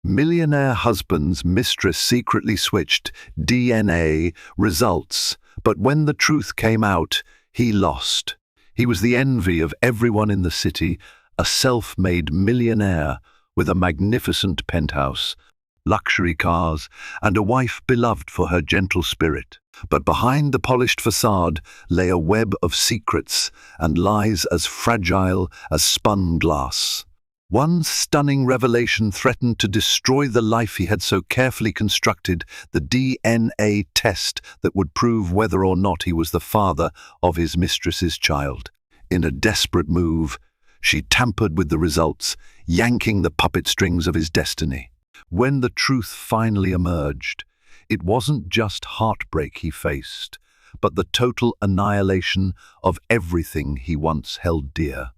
Millionaire husband's mistress secretly switched DNA results, but when the truth came out, he lost. He was the envy of everyone in the city, a self-made millionaire with a magnificent penthouse, luxury cars, and a wife beloved for her gentle spirit. But behind the polished facade lay a web of secrets and lies as fragile as spun glass. One stunning revelation threatened to destroy the life he had so carefully constructed, the DNA test that would prove whether or not he was the father of his mistress's child. In a desperate move, she tampered with the results, yanking the puppet strings of his destiny. When the truth finally emerged, it wasn't just heartbreak he faced, but the total annihilation of everything he once held dear.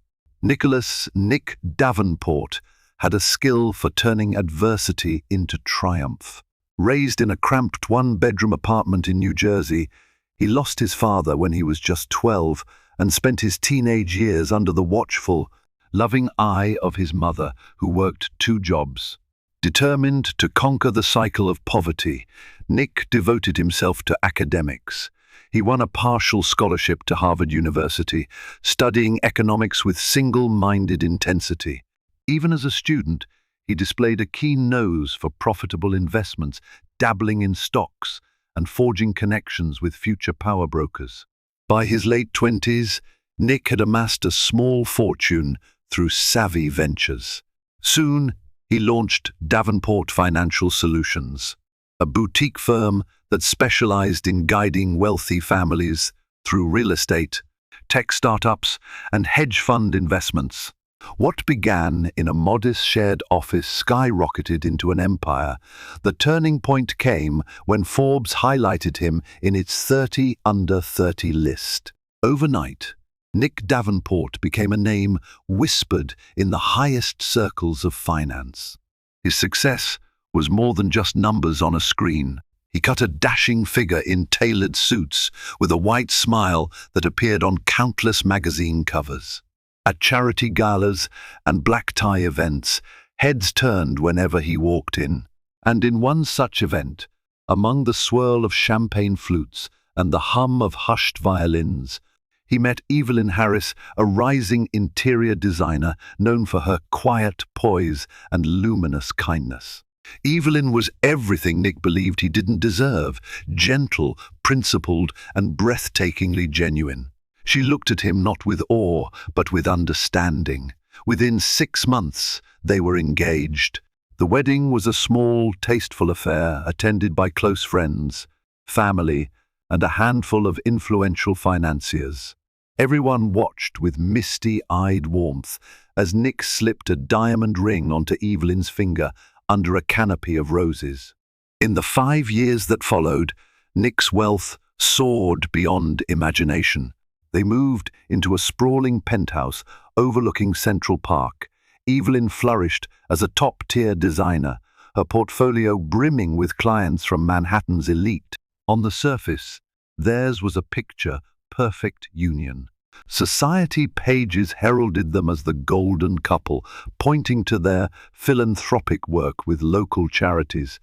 Nick Davenport had a skill for turning adversity into triumph. Raised in a cramped one-bedroom apartment in New Jersey, he lost his father when he was just 12 and spent his teenage years under the watchful, loving eye of his mother, who worked 2 jobs. Determined to conquer the cycle of poverty, Nick devoted himself to academics. He won a partial scholarship to Harvard University, studying economics with single-minded intensity. Even as a student, he displayed a keen nose for profitable investments, dabbling in stocks and forging connections with future power brokers. By his late 20s, Nick had amassed a small fortune through savvy ventures. Soon, he launched Davenport Financial Solutions, a boutique firm that specialized in guiding wealthy families through real estate, tech startups, and hedge fund investments. What began in a modest shared office skyrocketed into an empire. The turning point came when Forbes highlighted him in its 30 under 30 list. Overnight, Nick Davenport became a name whispered in the highest circles of finance. His success was more than just numbers on a screen. He cut a dashing figure in tailored suits with a white smile that appeared on countless magazine covers. At charity galas and black tie events, heads turned whenever he walked in. And in one such event, among the swirl of champagne flutes and the hum of hushed violins, he met Evelyn Harris, a rising interior designer known for her quiet poise and luminous kindness. Evelyn was everything Nick believed he didn't deserve: gentle, principled, and breathtakingly genuine. She looked at him not with awe, but with understanding. Within 6 months, they were engaged. The wedding was a small, tasteful affair attended by close friends, family, and a handful of influential financiers. Everyone watched with misty-eyed warmth as Nick slipped a diamond ring onto Evelyn's finger under a canopy of roses. In the 5 years that followed, Nick's wealth soared beyond imagination. They moved into a sprawling penthouse overlooking Central Park. Evelyn flourished as a top-tier designer, her portfolio brimming with clients from Manhattan's elite. On the surface, theirs was a picture-perfect union. Society pages heralded them as the golden couple, pointing to their philanthropic work with local charities,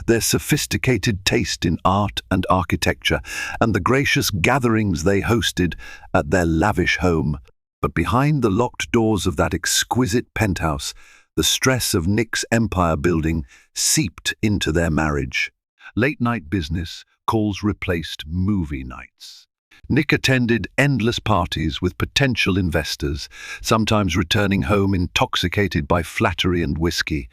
their sophisticated taste in art and architecture, and the gracious gatherings they hosted at their lavish home. But behind the locked doors of that exquisite penthouse, the stress of Nick's empire building seeped into their marriage. Late-night business calls replaced movie nights. Nick attended endless parties with potential investors, sometimes returning home intoxicated by flattery and whiskey.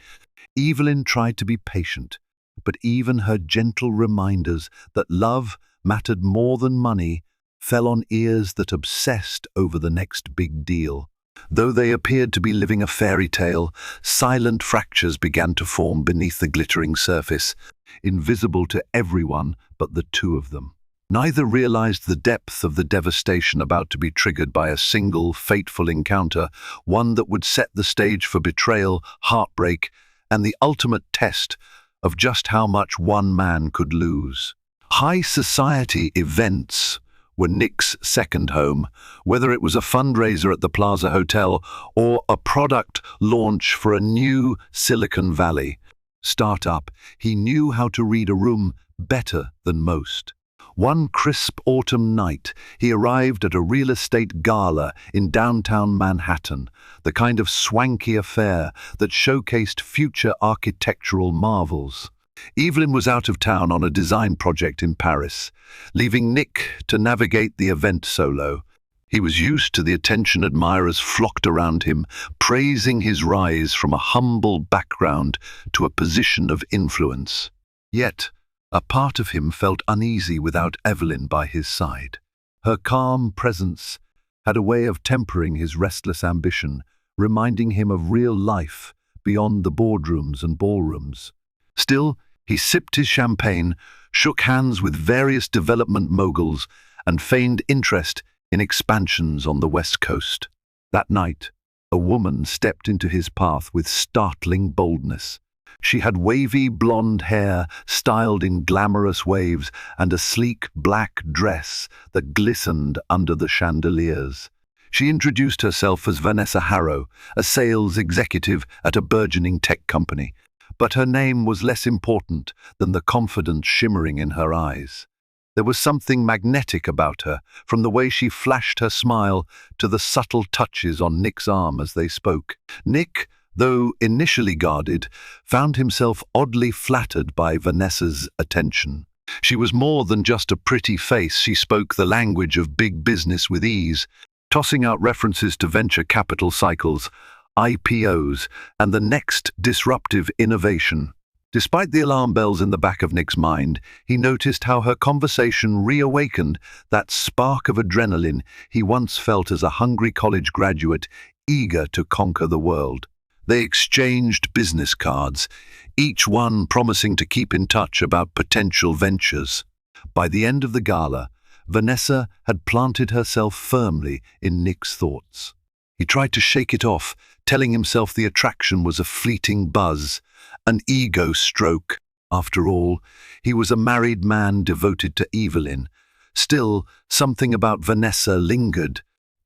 Evelyn tried to be patient, but even her gentle reminders that love mattered more than money fell on ears that obsessed over the next big deal. Though they appeared to be living a fairy tale, silent fractures began to form beneath the glittering surface, invisible to everyone but the 2 of them. Neither realized the depth of the devastation about to be triggered by a single fateful encounter, one that would set the stage for betrayal, heartbreak, and the ultimate test of just how much one man could lose. High society events were Nick's second home, whether it was a fundraiser at the Plaza Hotel or a product launch for a new Silicon Valley. startup, he knew how to read a room better than most. One crisp autumn night, he arrived at a real estate gala in downtown Manhattan, the kind of swanky affair that showcased future architectural marvels. Evelyn was out of town on a design project in Paris, leaving Nick to navigate the event solo. He was used to the attention admirers flocked around him, praising his rise from a humble background to a position of influence. Yet, a part of him felt uneasy without Evelyn by his side. Her calm presence had a way of tempering his restless ambition, reminding him of real life beyond the boardrooms and ballrooms. Still, he sipped his champagne, shook hands with various development moguls, and feigned interest in expansions on the West Coast. That night, a woman stepped into his path with startling boldness. She had wavy blonde hair styled in glamorous waves and a sleek black dress that glistened under the chandeliers. She introduced herself as Vanessa Harrow, a sales executive at a burgeoning tech company, but her name was less important than the confidence shimmering in her eyes. There was something magnetic about her, from the way she flashed her smile to the subtle touches on Nick's arm as they spoke. Nick, though initially guarded, found himself oddly flattered by Vanessa's attention. She was more than just a pretty face. She spoke the language of big business with ease, tossing out references to venture capital cycles, IPOs, and the next disruptive innovation. Despite the alarm bells in the back of Nick's mind, he noticed how her conversation reawakened that spark of adrenaline he once felt as a hungry college graduate eager to conquer the world. They exchanged business cards, each one promising to keep in touch about potential ventures. By the end of the gala, Vanessa had planted herself firmly in Nick's thoughts. He tried to shake it off, telling himself the attraction was a fleeting buzz, an ego stroke. After all, he was a married man devoted to Evelyn. Still, something about Vanessa lingered.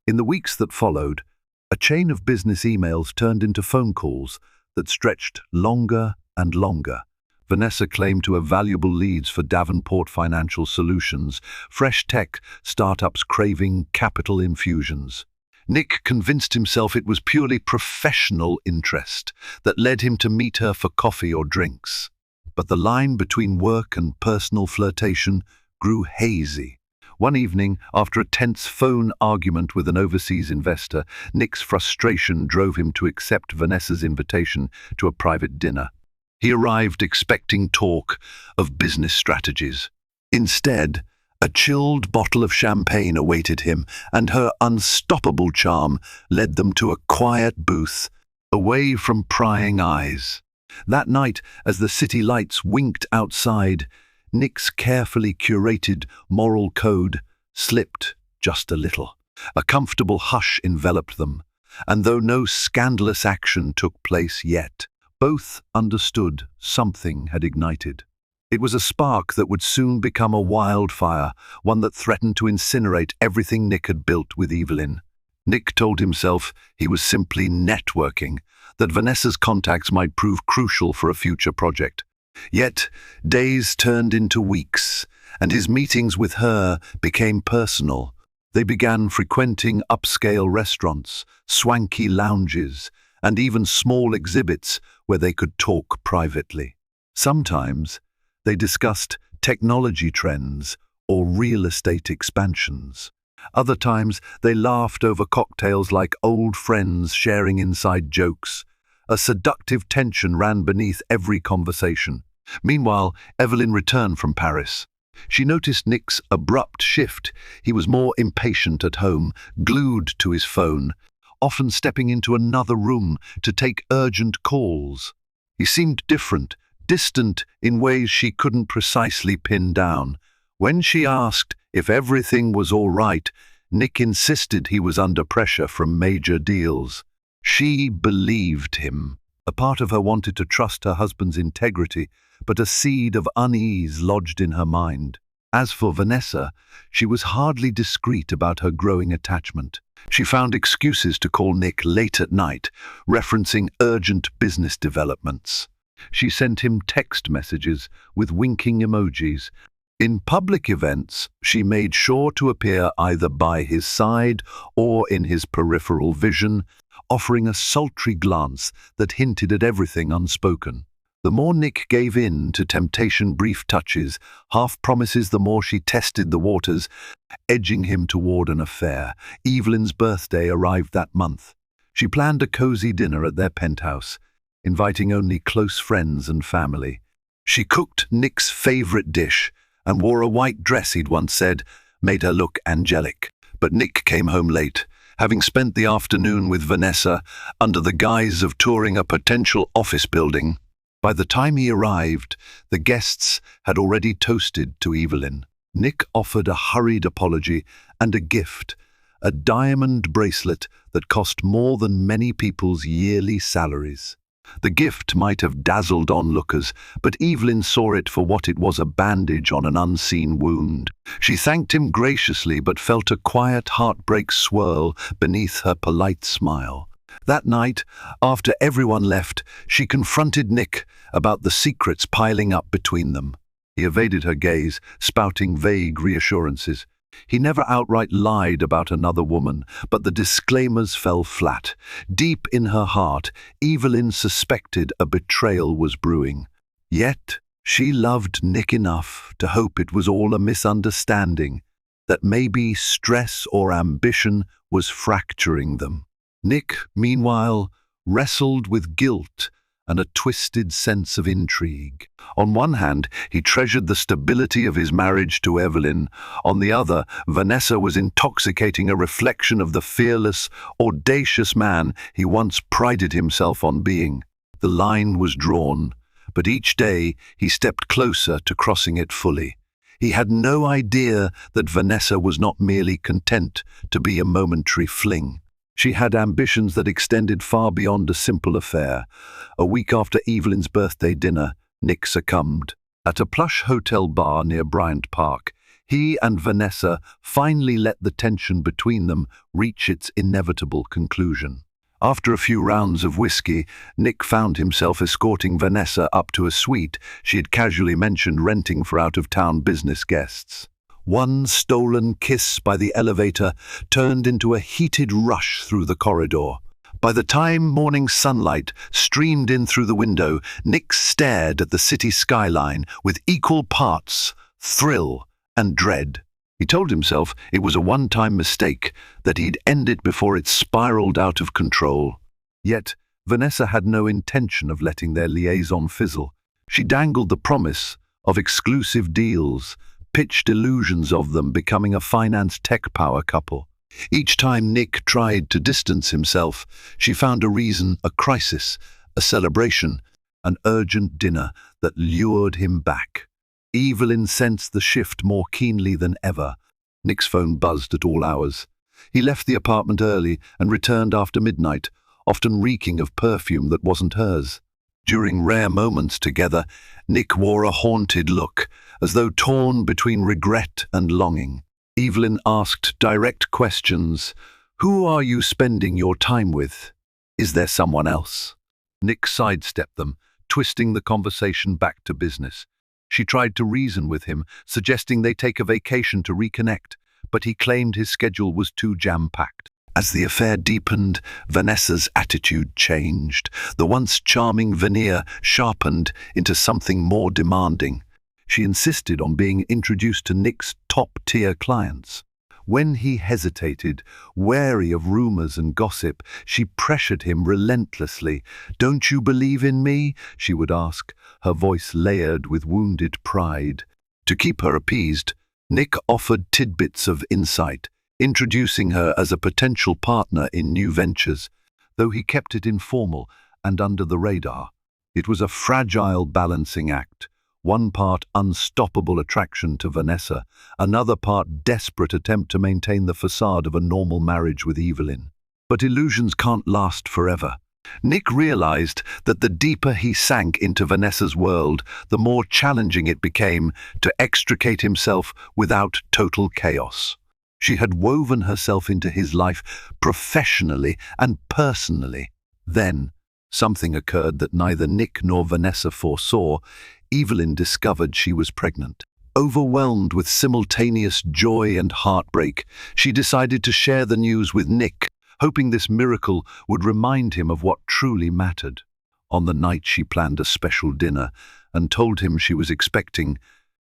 In the weeks that followed, a chain of business emails turned into phone calls that stretched longer and longer. Vanessa claimed to have valuable leads for Davenport Financial Solutions, fresh tech startups craving capital infusions. Nick convinced himself it was purely professional interest that led him to meet her for coffee or drinks. But the line between work and personal flirtation grew hazy. One evening, after a tense phone argument with an overseas investor, Nick's frustration drove him to accept Vanessa's invitation to a private dinner. He arrived expecting talk of business strategies. Instead, a chilled bottle of champagne awaited him, and her unstoppable charm led them to a quiet booth, away from prying eyes. That night, as the city lights winked outside, Nick's carefully curated moral code slipped just a little. A comfortable hush enveloped them, and though no scandalous action took place yet, both understood something had ignited. It was a spark that would soon become a wildfire, one that threatened to incinerate everything Nick had built with Evelyn. Nick told himself he was simply networking, that Vanessa's contacts might prove crucial for a future project. Yet, days turned into weeks, and his meetings with her became personal. They began frequenting upscale restaurants, swanky lounges, and even small exhibits where they could talk privately. Sometimes, they discussed technology trends or real estate expansions. Other times, they laughed over cocktails like old friends sharing inside jokes. A seductive tension ran beneath every conversation. Meanwhile, Evelyn returned from Paris. She noticed Nick's abrupt shift. He was more impatient at home, glued to his phone, often stepping into another room to take urgent calls. He seemed different, distant in ways she couldn't precisely pin down. When she asked if everything was all right, Nick insisted he was under pressure from major deals. She believed him. A part of her wanted to trust her husband's integrity, but a seed of unease lodged in her mind. As for Vanessa, she was hardly discreet about her growing attachment. She found excuses to call Nick late at night, referencing urgent business developments. She sent him text messages with winking emojis. In public events, she made sure to appear either by his side or in his peripheral vision, offering a sultry glance that hinted at everything unspoken. The more Nick gave in to temptation brief touches, half promises the more she tested the waters, edging him toward an affair. Evelyn's birthday arrived that month. She planned a cozy dinner at their penthouse, inviting only close friends and family. She cooked Nick's favorite dish and wore a white dress he'd once said made her look angelic. But Nick came home late, having spent the afternoon with Vanessa under the guise of touring a potential office building. By the time he arrived, the guests had already toasted to Evelyn. Nick offered a hurried apology and a gift, a diamond bracelet that cost more than many people's yearly salaries. The gift might have dazzled onlookers, but Evelyn saw it for what it was, a bandage on an unseen wound. She thanked him graciously but felt a quiet heartbreak swirl beneath her polite smile. That night, after everyone left, she confronted Nick about the secrets piling up between them. He evaded her gaze, spouting vague reassurances. He never outright lied about another woman, but the disclaimers fell flat. Deep in her heart, Evelyn suspected a betrayal was brewing. Yet, she loved Nick enough to hope it was all a misunderstanding, that maybe stress or ambition was fracturing them. Nick, meanwhile, wrestled with guilt and a twisted sense of intrigue. On one hand, he treasured the stability of his marriage to Evelyn. On the other, Vanessa was intoxicating, a reflection of the fearless, audacious man he once prided himself on being. The line was drawn, but each day he stepped closer to crossing it fully. He had no idea that Vanessa was not merely content to be a momentary fling. She had ambitions that extended far beyond a simple affair. A week after Evelyn's birthday dinner, Nick succumbed. At a plush hotel bar near Bryant Park, he and Vanessa finally let the tension between them reach its inevitable conclusion. After a few rounds of whiskey, Nick found himself escorting Vanessa up to a suite she had casually mentioned renting for out-of-town business guests. One stolen kiss by the elevator turned into a heated rush through the corridor. By the time morning sunlight streamed in through the window, Nick stared at the city skyline with equal parts thrill and dread. He told himself it was a one-time mistake, that he'd end it before it spiraled out of control. Yet, Vanessa had no intention of letting their liaison fizzle. She dangled the promise of exclusive deals, pitched illusions of them becoming a finance tech power couple. Each time Nick tried to distance himself, she found a reason, a crisis, a celebration, an urgent dinner that lured him back. Evelyn sensed the shift more keenly than ever. Nick's phone buzzed at all hours. He left the apartment early and returned after midnight, often reeking of perfume that wasn't hers. During rare moments together, Nick wore a haunted look, as though torn between regret and longing. Evelyn asked direct questions. Who are you spending your time with? Is there someone else? Nick sidestepped them, twisting the conversation back to business. She tried to reason with him, suggesting they take a vacation to reconnect, but he claimed his schedule was too jam-packed. As the affair deepened, Vanessa's attitude changed. The once charming veneer sharpened into something more demanding. She insisted on being introduced to Nick's top-tier clients. When he hesitated, wary of rumors and gossip, she pressured him relentlessly. "Don't you believe in me?" she would ask, her voice layered with wounded pride. To keep her appeased, Nick offered tidbits of insight, introducing her as a potential partner in new ventures, though he kept it informal and under the radar. It was a fragile balancing act, one part unstoppable attraction to Vanessa, another part desperate attempt to maintain the facade of a normal marriage with Evelyn. But illusions can't last forever. Nick realized that the deeper he sank into Vanessa's world, the more challenging it became to extricate himself without total chaos. She had woven herself into his life professionally and personally. Then, Something occurred that neither Nick nor Vanessa foresaw. Evelyn discovered she was pregnant. Overwhelmed with simultaneous joy and heartbreak, she decided to share the news with Nick, hoping this miracle would remind him of what truly mattered. On the night she planned a special dinner and told him she was expecting,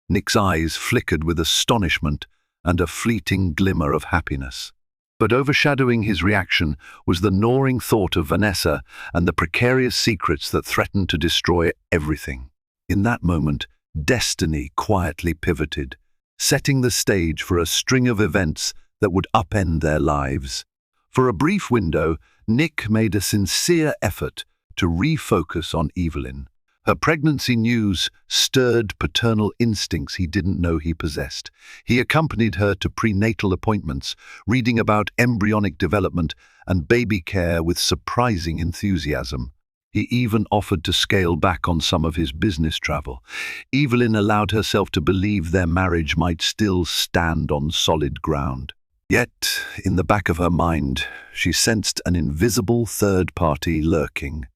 Nick's eyes flickered with astonishment and a fleeting glimmer of happiness. But overshadowing his reaction was the gnawing thought of Vanessa and the precarious secrets that threatened to destroy everything. In that moment, destiny quietly pivoted, setting the stage for a string of events that would upend their lives. For a brief window, Nick made a sincere effort to refocus on Evelyn. Her pregnancy news stirred paternal instincts he didn't know he possessed. He accompanied her to prenatal appointments, reading about embryonic development and baby care with surprising enthusiasm. He even offered to scale back on some of his business travel. Evelyn allowed herself to believe their marriage might still stand on solid ground. Yet, in the back of her mind, she sensed an invisible third party lurking.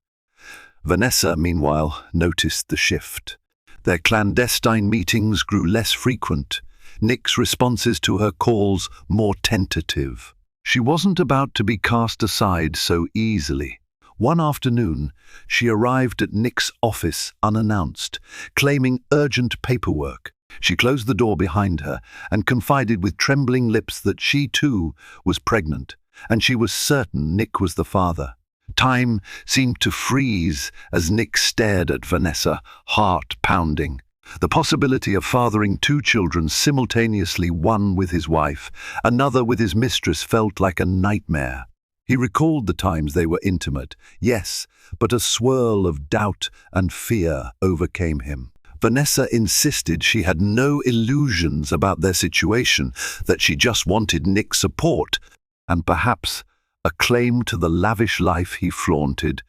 Vanessa, meanwhile, noticed the shift. Their clandestine meetings grew less frequent, Nick's responses to her calls more tentative. She wasn't about to be cast aside so easily. One afternoon, she arrived at Nick's office unannounced, claiming urgent paperwork. She closed the door behind her and confided with trembling lips that she, too, was pregnant, and she was certain Nick was the father. Time seemed to freeze as Nick stared at Vanessa, heart pounding. The possibility of fathering two children simultaneously, one with his wife, another with his mistress, felt like a nightmare. He recalled the times they were intimate, yes, but a swirl of doubt and fear overcame him. Vanessa insisted she had no illusions about their situation, that she just wanted Nick's support, and perhaps a claim to the lavish life he flaunted.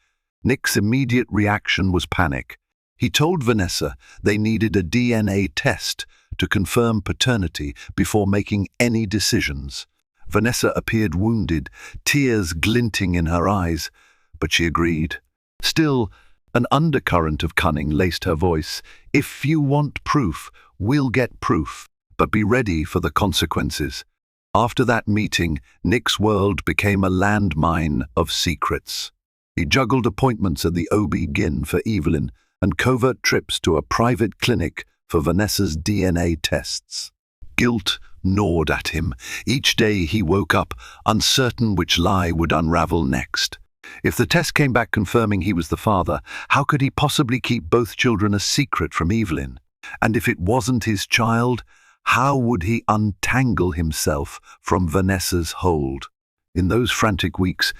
Nick's immediate reaction was panic. He told Vanessa they needed a DNA test to confirm paternity before making any decisions. Vanessa appeared wounded, tears glinting in her eyes, but she agreed. Still, an undercurrent of cunning laced her voice. If you want proof, we'll get proof, but be ready for the consequences. After that meeting, Nick's world became a landmine of secrets. He juggled appointments at the OB-GYN for Evelyn and covert trips to a private clinic for Vanessa's DNA tests. Guilt gnawed at him. Each day he woke up, uncertain which lie would unravel next. If the test came back confirming he was the father, how could he possibly keep both children a secret from Evelyn? And if it wasn't his child, how would he untangle himself from Vanessa's hold? In those frantic weeks,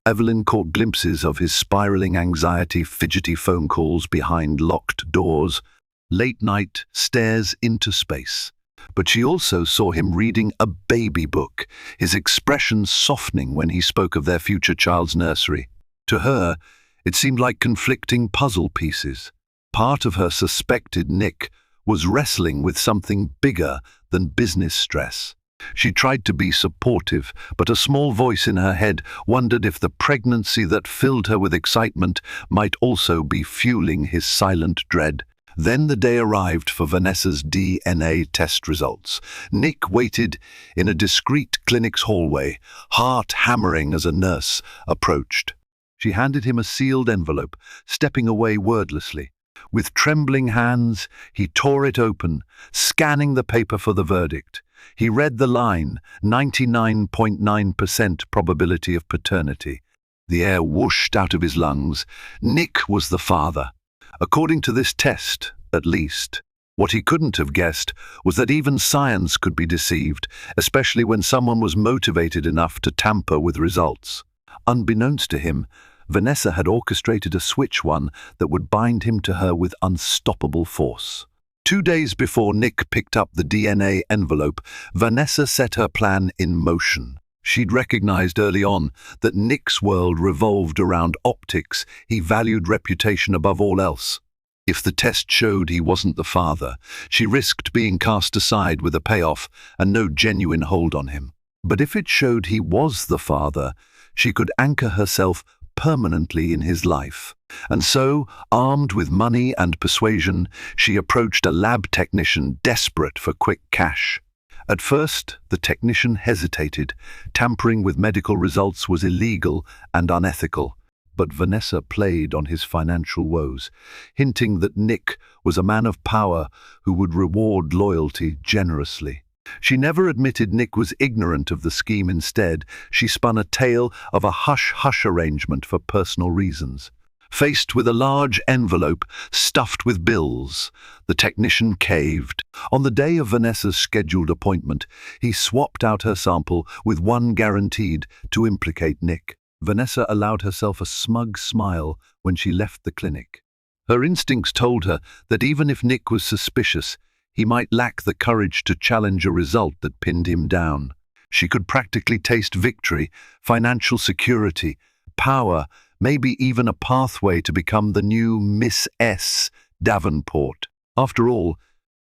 Evelyn caught glimpses of his spiraling anxiety, fidgety phone calls behind locked doors, late-night stares into space. But she also saw him reading a baby book, his expression softening when he spoke of their future child's nursery. To her, it seemed like conflicting puzzle pieces. Part of her suspected Nick was wrestling with something bigger than business stress. She tried to be supportive, but a small voice in her head wondered if the pregnancy that filled her with excitement might also be fueling his silent dread. Then the day arrived for Vanessa's DNA test results. Nick waited in a discreet clinic's hallway, heart hammering as a nurse approached. She handed him a sealed envelope, stepping away wordlessly. With trembling hands, he tore it open, scanning the paper for the verdict. He read the line, 99.9% probability of paternity. The air whooshed out of his lungs. Nick was the father. According to this test, at least. What he couldn't have guessed was that even science could be deceived, especially when someone was motivated enough to tamper with results. Unbeknownst to him, Vanessa had orchestrated a switch that would bind him to her with unstoppable force. 2 days before Nick picked up the DNA envelope, Vanessa set her plan in motion. She'd recognized early on that Nick's world revolved around optics. He valued reputation above all else. If the test showed he wasn't the father, she risked being cast aside with a payoff and no genuine hold on him. But if it showed he was the father, she could anchor herself permanently in his life. And so, armed with money and persuasion, she approached a lab technician desperate for quick cash. At first, the technician hesitated. Tampering with medical results was illegal and unethical. But Vanessa played on his financial woes, hinting that Nick was a man of power who would reward loyalty generously. She never admitted Nick was ignorant of the scheme. Instead, she spun a tale of a hush-hush arrangement for personal reasons. Faced with a large envelope stuffed with bills, the technician caved. On the day of Vanessa's scheduled appointment, he swapped out her sample with one guaranteed to implicate Nick. Vanessa allowed herself a smug smile when she left the clinic. Her instincts told her that even if Nick was suspicious, he might lack the courage to challenge a result that pinned him down. She could practically taste victory, financial security, power, maybe even a pathway to become the new Miss S. Davenport. After all,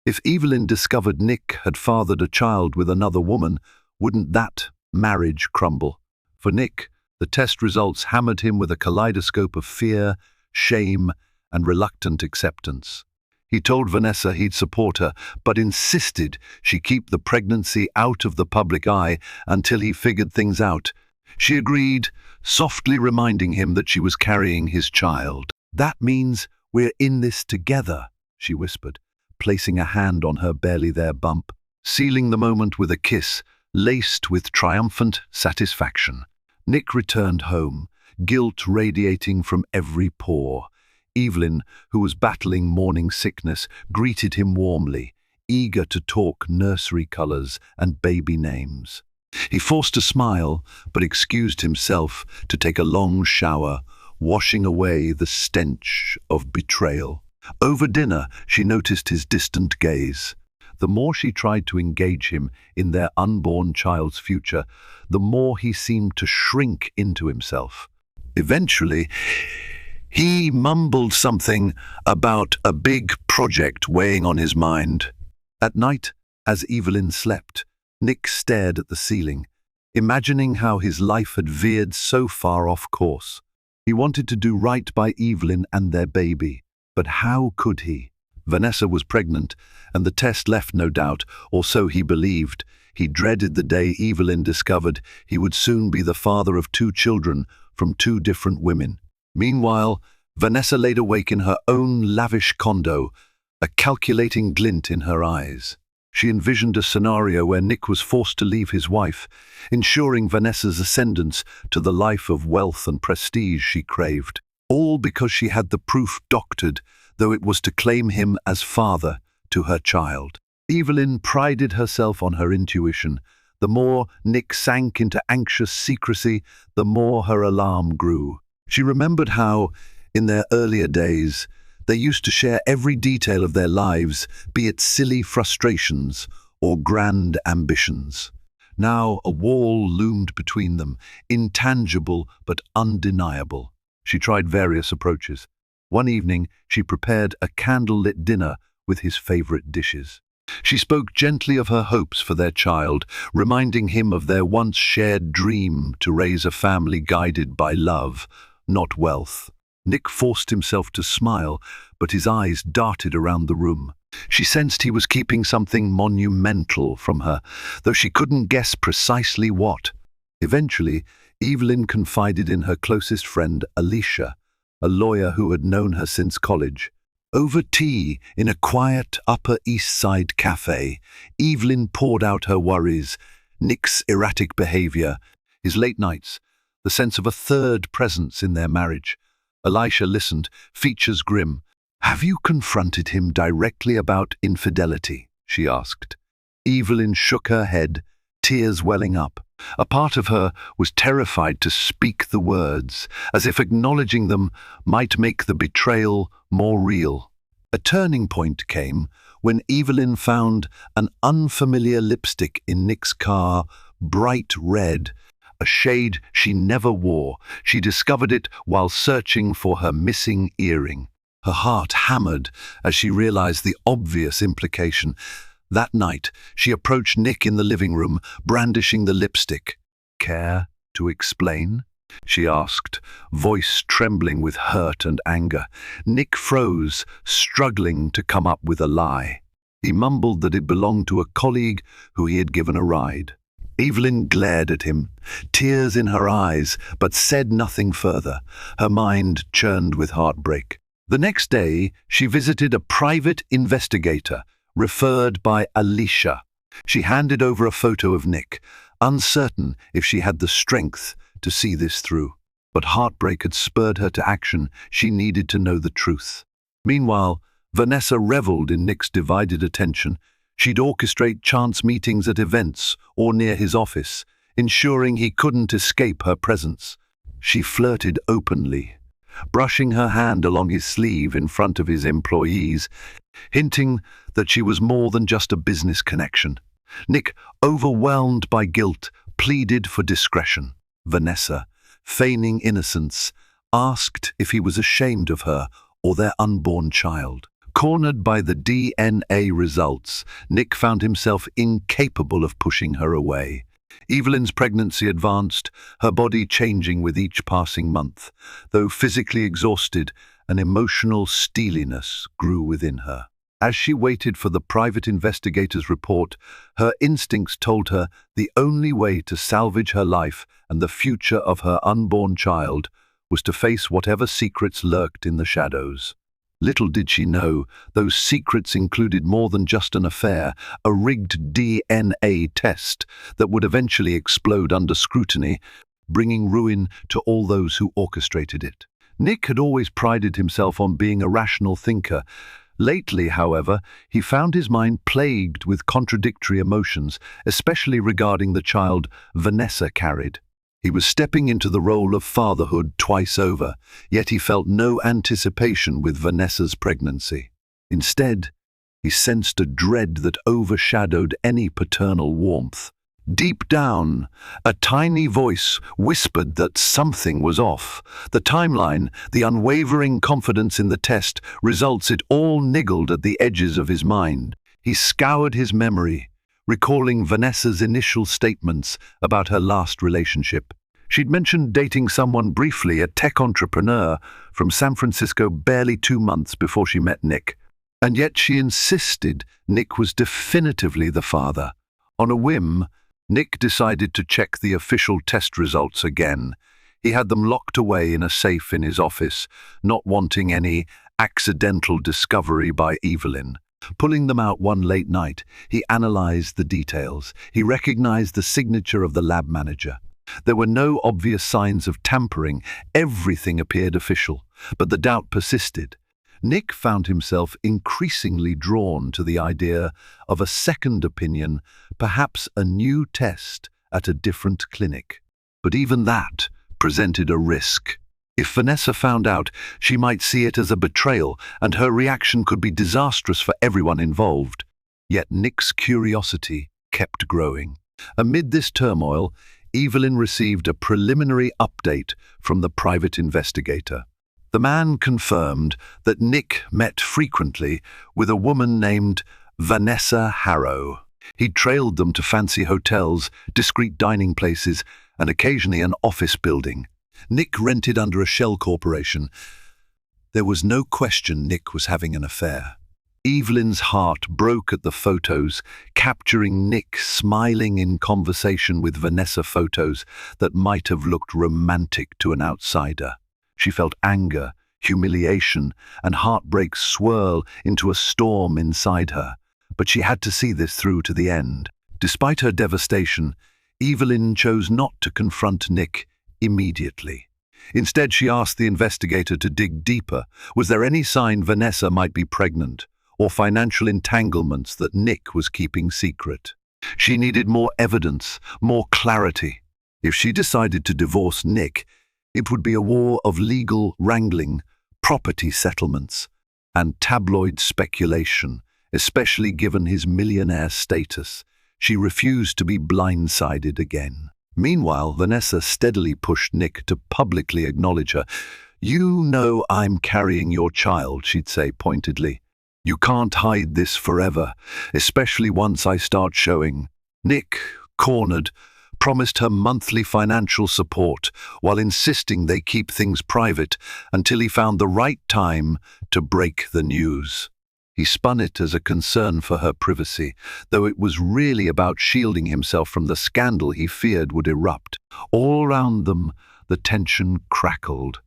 if Evelyn discovered Nick had fathered a child with another woman, wouldn't that marriage crumble? For Nick, the test results hammered him with a kaleidoscope of fear, shame, and reluctant acceptance. He told Vanessa he'd support her, but insisted she keep the pregnancy out of the public eye until he figured things out. She agreed, softly reminding him that she was carrying his child. "That means we're in this together," she whispered, placing a hand on her barely there bump, sealing the moment with a kiss, laced with triumphant satisfaction. Nick returned home, guilt radiating from every pore. Evelyn, who was battling morning sickness, greeted him warmly, eager to talk nursery colors and baby names. He forced a smile, but excused himself to take a long shower, washing away the stench of betrayal. Over dinner, she noticed his distant gaze. The more she tried to engage him in their unborn child's future, the more he seemed to shrink into himself. Eventually, he mumbled something about a big project weighing on his mind. At night, as Evelyn slept, Nick stared at the ceiling, imagining how his life had veered so far off course. He wanted to do right by Evelyn and their baby, but how could he? Vanessa was pregnant, and the test left no doubt, or so he believed. He dreaded the day Evelyn discovered he would soon be the father of 2 children from 2 different women. Meanwhile, Vanessa laid awake in her own lavish condo, a calculating glint in her eyes. She envisioned a scenario where Nick was forced to leave his wife, ensuring Vanessa's ascendance to the life of wealth and prestige she craved. All because she had the proof doctored, though it was to claim him as father to her child. Evelyn prided herself on her intuition. The more Nick sank into anxious secrecy, the more her alarm grew. She remembered how, in their earlier days, they used to share every detail of their lives, be it silly frustrations or grand ambitions. Now a wall loomed between them, intangible but undeniable. She tried various approaches. One evening, she prepared a candlelit dinner with his favorite dishes. She spoke gently of her hopes for their child, reminding him of their once shared dream to raise a family guided by love, not wealth. Nick forced himself to smile, but his eyes darted around the room. She sensed he was keeping something monumental from her, though she couldn't guess precisely what. Eventually, Evelyn confided in her closest friend, Alicia, a lawyer who had known her since college. Over tea in a quiet Upper East Side cafe, Evelyn poured out her worries, Nick's erratic behavior, his late nights, the sense of a third presence in their marriage. Alicia listened, features grim. "Have you confronted him directly about infidelity?" she asked. Evelyn shook her head, tears welling up. A part of her was terrified to speak the words, as if acknowledging them might make the betrayal more real. A turning point came when Evelyn found an unfamiliar lipstick in Nick's car, bright red, a shade she never wore. She discovered it while searching for her missing earring. Her heart hammered as she realized the obvious implication. That night, she approached Nick in the living room, brandishing the lipstick. "Care to explain?" she asked, voice trembling with hurt and anger. Nick froze, struggling to come up with a lie. He mumbled that it belonged to a colleague who he had given a ride. Evelyn glared at him, tears in her eyes, but said nothing further. Her mind churned with heartbreak. The next day, she visited a private investigator, referred by Alicia. She handed over a photo of Nick, uncertain if she had the strength to see this through. But heartbreak had spurred her to action. She needed to know the truth. Meanwhile, Vanessa reveled in Nick's divided attention. She'd orchestrate chance meetings at events or near his office, ensuring he couldn't escape her presence. She flirted openly, brushing her hand along his sleeve in front of his employees, hinting that she was more than just a business connection. Nick, overwhelmed by guilt, pleaded for discretion. Vanessa, feigning innocence, asked if he was ashamed of her or their unborn child. Cornered by the DNA results, Nick found himself incapable of pushing her away. Evelyn's pregnancy advanced, her body changing with each passing month. Though physically exhausted, an emotional steeliness grew within her. As she waited for the private investigator's report, her instincts told her the only way to salvage her life and the future of her unborn child was to face whatever secrets lurked in the shadows. Little did she know, those secrets included more than just an affair, a rigged DNA test that would eventually explode under scrutiny, bringing ruin to all those who orchestrated it. Nick had always prided himself on being a rational thinker. Lately, however, he found his mind plagued with contradictory emotions, especially regarding the child Vanessa carried. He was stepping into the role of fatherhood twice over, yet he felt no anticipation with Vanessa's pregnancy. Instead, he sensed a dread that overshadowed any paternal warmth. Deep down, a tiny voice whispered that something was off. The timeline, the unwavering confidence in the test results, it all niggled at the edges of his mind. He scoured his memory, recalling Vanessa's initial statements about her last relationship. She'd mentioned dating someone briefly, a tech entrepreneur from San Francisco, barely 2 months before she met Nick. And yet she insisted Nick was definitively the father. On a whim, Nick decided to check the official test results again. He had them locked away in a safe in his office, not wanting any accidental discovery by Evelyn. Pulling them out one late night, he analyzed the details. He recognized the signature of the lab manager. There were no obvious signs of tampering. Everything appeared official, but the doubt persisted. Nick found himself increasingly drawn to the idea of a second opinion, perhaps a new test at a different clinic. But even that presented a risk. If Vanessa found out, she might see it as a betrayal, and her reaction could be disastrous for everyone involved. Yet Nick's curiosity kept growing. Amid this turmoil, Evelyn received a preliminary update from the private investigator. The man confirmed that Nick met frequently with a woman named Vanessa Harrow. He trailed them to fancy hotels, discreet dining places, and occasionally an office building. Nick rented under a shell corporation. There was no question Nick was having an affair. Evelyn's heart broke at the photos, capturing Nick smiling in conversation with Vanessa, photos that might have looked romantic to an outsider. She felt anger, humiliation, and heartbreak swirl into a storm inside her. But she had to see this through to the end. Despite her devastation, Evelyn chose not to confront Nick immediately. Instead, she asked the investigator to dig deeper. Was there any sign Vanessa might be pregnant, or financial entanglements that Nick was keeping secret? She needed more evidence, more clarity. If she decided to divorce Nick, it would be a war of legal wrangling, property settlements, and tabloid speculation, especially given his millionaire status. She refused to be blindsided again. Meanwhile, Vanessa steadily pushed Nick to publicly acknowledge her. "You know I'm carrying your child," she'd say pointedly. "You can't hide this forever, especially once I start showing." Nick, cornered, promised her monthly financial support while insisting they keep things private until he found the right time to break the news. He spun it as a concern for her privacy, though it was really about shielding himself from the scandal he feared would erupt. All around them, the tension crackled.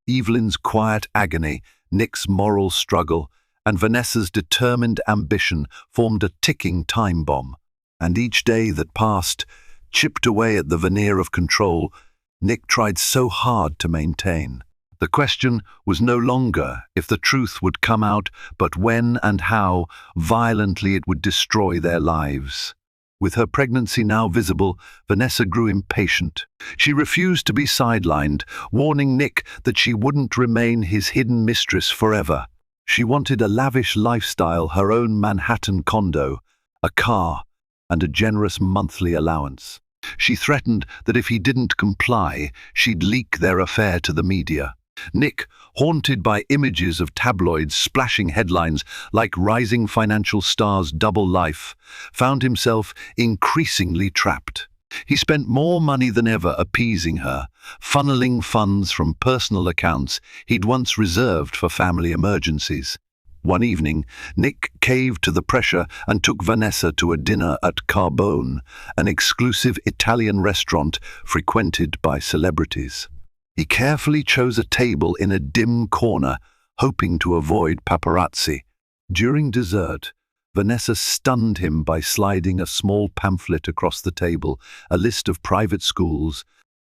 Evelyn's quiet agony, Nick's moral struggle, and Vanessa's determined ambition formed a ticking time bomb. And each day that passed chipped away at the veneer of control Nick tried so hard to maintain. The question was no longer if the truth would come out, but when and how violently it would destroy their lives. With her pregnancy now visible, Vanessa grew impatient. She refused to be sidelined, warning Nick that she wouldn't remain his hidden mistress forever. She wanted a lavish lifestyle, her own Manhattan condo, a car, and a generous monthly allowance. She threatened that if he didn't comply, she'd leak their affair to the media. Nick, haunted by images of tabloids splashing headlines like rising financial stars' double life, found himself increasingly trapped. He spent more money than ever appeasing her, funneling funds from personal accounts he'd once reserved for family emergencies. One evening, Nick caved to the pressure and took Vanessa to a dinner at Carbone, an exclusive Italian restaurant frequented by celebrities. He carefully chose a table in a dim corner, hoping to avoid paparazzi. During dessert, Vanessa stunned him by sliding a small pamphlet across the table, a list of private schools,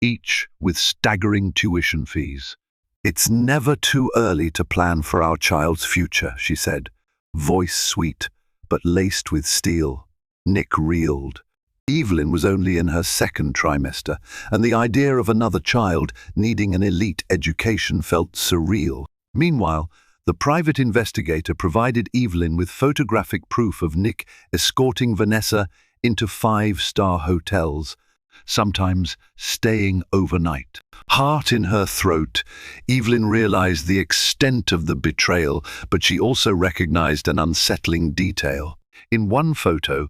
each with staggering tuition fees. "It's never too early to plan for our child's future," she said, voice sweet, but laced with steel. Nick reeled. Evelyn was only in her second trimester, and the idea of another child needing an elite education felt surreal. Meanwhile, the private investigator provided Evelyn with photographic proof of Nick escorting Vanessa into five-star hotels, sometimes staying overnight. Heart in her throat, Evelyn realized the extent of the betrayal, but she also recognized an unsettling detail. In one photo,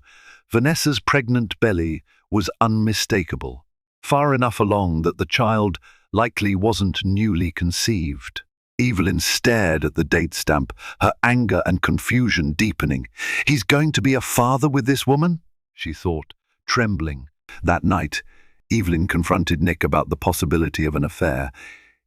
Vanessa's pregnant belly was unmistakable, far enough along that the child likely wasn't newly conceived. Evelyn stared at the date stamp, her anger and confusion deepening. "He's going to be a father with this woman?" she thought, trembling. That night, Evelyn confronted Nick about the possibility of an affair.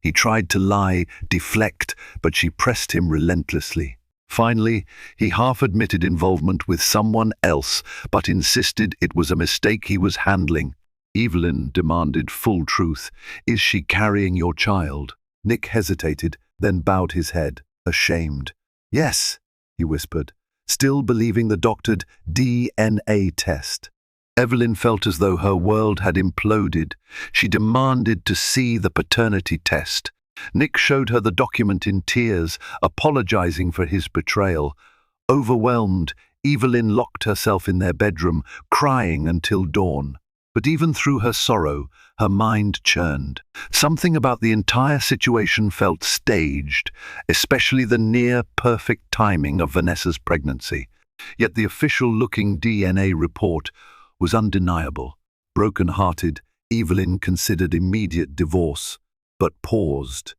He tried to lie, deflect, but she pressed him relentlessly. Finally, he half admitted involvement with someone else, but insisted it was a mistake he was handling. Evelyn demanded full truth. "Is she carrying your child?" Nick hesitated, then bowed his head, ashamed. "Yes," he whispered, still believing the doctored DNA test. Evelyn felt as though her world had imploded. She demanded to see the paternity test. Nick showed her the document in tears, apologizing for his betrayal. Overwhelmed, Evelyn locked herself in their bedroom, crying until dawn. But even through her sorrow, her mind churned. Something about the entire situation felt staged, especially the near-perfect timing of Vanessa's pregnancy. Yet the official-looking DNA report was undeniable. Broken-hearted, Evelyn considered immediate divorce, but paused.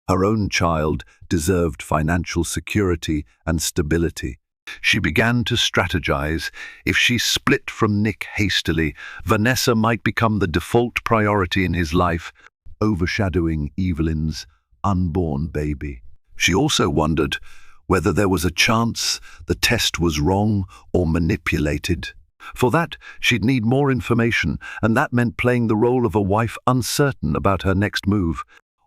Her own child deserved financial security and stability. She began to strategize. If she split from Nick hastily, Vanessa might become the default priority in his life, overshadowing Evelyn's unborn baby. She also wondered whether there was a chance the test was wrong or manipulated. For that, she'd need more information, and that meant playing the role of a wife uncertain about her next move,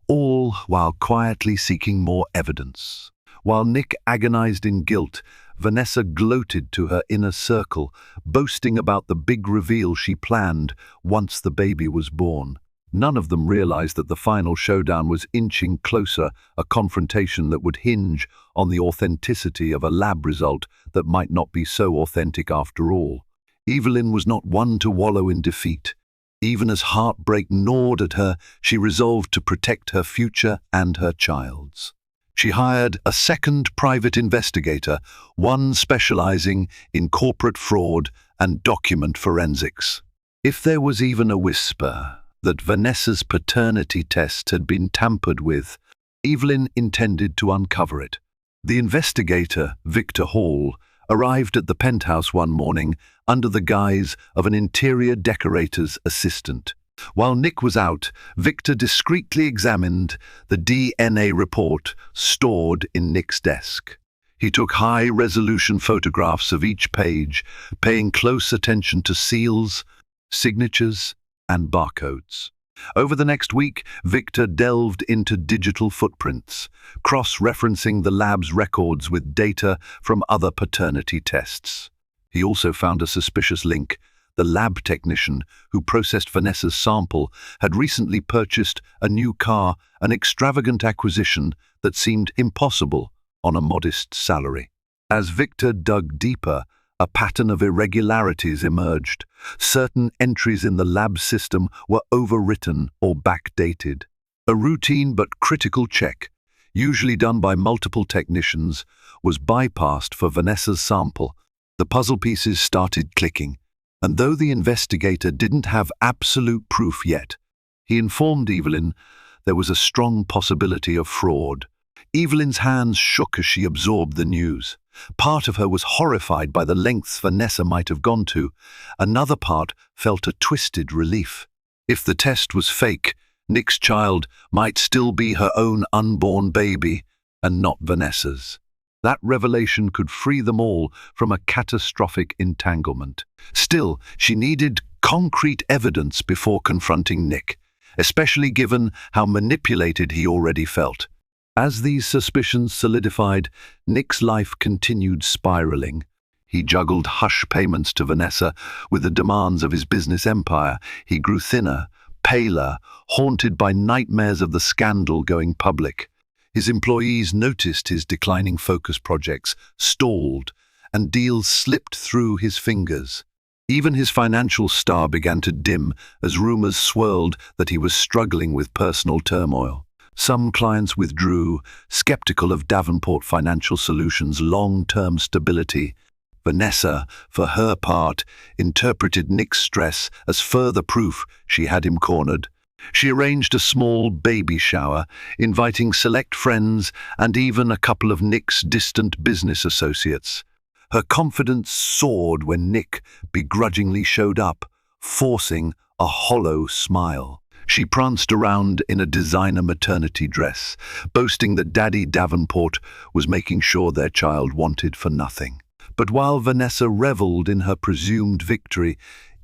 all while quietly seeking more evidence. While Nick agonized in guilt, Vanessa gloated to her inner circle, boasting about the big reveal she planned once the baby was born. None of them realized that the final showdown was inching closer, a confrontation that would hinge on the authenticity of a lab result that might not be so authentic after all. Evelyn was not one to wallow in defeat. Even as heartbreak gnawed at her, she resolved to protect her future and her child's. She hired a second private investigator, one specializing in corporate fraud and document forensics. If there was even a whisper that Vanessa's paternity test had been tampered with, Evelyn intended to uncover it. The investigator, Victor Hall, arrived at the penthouse one morning under the guise of an interior decorator's assistant. While Nick was out, Victor discreetly examined the DNA report stored in Nick's desk. He took high-resolution photographs of each page, paying close attention to seals, signatures, and barcodes. Over the next week, Victor delved into digital footprints, cross-referencing the lab's records with data from other paternity tests. He also found a suspicious link. The lab technician who processed Vanessa's sample had recently purchased a new car, an extravagant acquisition that seemed impossible on a modest salary. As Victor dug deeper, a pattern of irregularities emerged. Certain entries in the lab system were overwritten or backdated. A routine but critical check, usually done by multiple technicians, was bypassed for Vanessa's sample. The puzzle pieces started clicking, and though the investigator didn't have absolute proof yet, he informed Evelyn there was a strong possibility of fraud. Evelyn's hands shook as she absorbed the news. Part of her was horrified by the lengths Vanessa might have gone to. Another part felt a twisted relief. If the test was fake, Nick's child might still be her own unborn baby and not Vanessa's. That revelation could free them all from a catastrophic entanglement. Still, she needed concrete evidence before confronting Nick, especially given how manipulated he already felt. As these suspicions solidified, Nick's life continued spiraling. He juggled hush payments to Vanessa with the demands of his business empire. He grew thinner, paler, haunted by nightmares of the scandal going public. His employees noticed his declining focus projects stalled, and deals slipped through his fingers. Even his financial star began to dim as rumors swirled that he was struggling with personal turmoil. Some clients withdrew, skeptical of Davenport Financial Solutions' long-term stability. Vanessa, for her part, interpreted Nick's stress as further proof she had him cornered. She arranged a small baby shower, inviting select friends and even a couple of Nick's distant business associates. Her confidence soared when Nick begrudgingly showed up, forcing a hollow smile. She pranced around in a designer maternity dress, boasting that Daddy Davenport was making sure their child wanted for nothing. But while Vanessa reveled in her presumed victory,